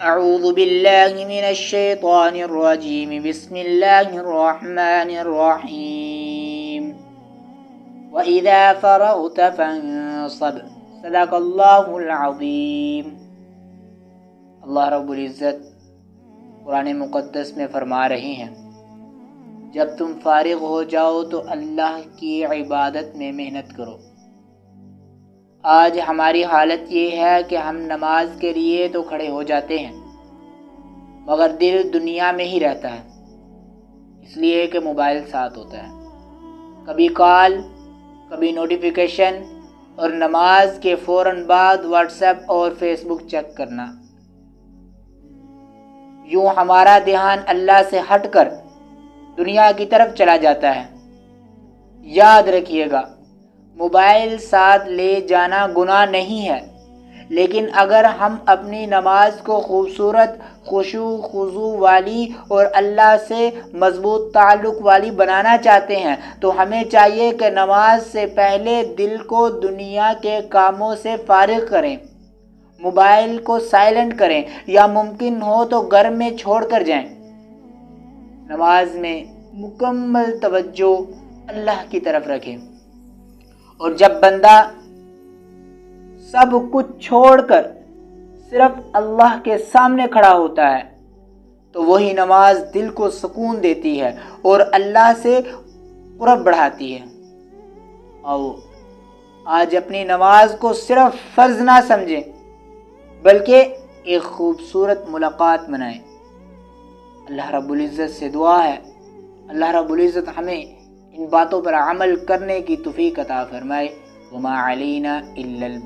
اعوذ باللہ من الشیطان الرجیم بسم اللہ الرحمن الرحیم وَإِذَا فَرَغْتَ فَانصَبْ صدق اللہ العظیم۔ اللہ رب العزت قرآن مقدس میں فرما رہے ہیں، جب تم فارغ ہو جاؤ تو اللہ کی عبادت میں محنت کرو۔ آج ہماری حالت یہ ہے کہ ہم نماز کے لیے تو کھڑے ہو جاتے ہیں مگر دل دنیا میں ہی رہتا ہے، اس لیے کہ موبائل ساتھ ہوتا ہے، کبھی کال، کبھی نوٹیفیکیشن، اور نماز کے فوراً بعد واٹس ایپ اور فیس بک چیک کرنا۔ یوں ہمارا دھیان اللہ سے ہٹ کر دنیا کی طرف چلا جاتا ہے۔ یاد رکھیے گا، موبائل ساتھ لے جانا گناہ نہیں ہے، لیکن اگر ہم اپنی نماز کو خوبصورت، خشوع خضوع والی اور اللہ سے مضبوط تعلق والی بنانا چاہتے ہیں تو ہمیں چاہیے کہ نماز سے پہلے دل کو دنیا کے کاموں سے فارغ کریں، موبائل کو سائلنٹ کریں یا ممکن ہو تو گھر میں چھوڑ کر جائیں۔ نماز میں مکمل توجہ اللہ کی طرف رکھیں، اور جب بندہ سب کچھ چھوڑ کر صرف اللہ کے سامنے کھڑا ہوتا ہے تو وہی نماز دل کو سکون دیتی ہے اور اللہ سے قرب بڑھاتی ہے۔ آؤ آج اپنی نماز کو صرف فرض نہ سمجھیں بلکہ ایک خوبصورت ملاقات منائیں۔ اللہ رب العزت سے دعا ہے، اللہ رب العزت ہمیں ان باتوں پر عمل کرنے کی توفیق عطا فرمائے۔ وما علینا الا البلاغ۔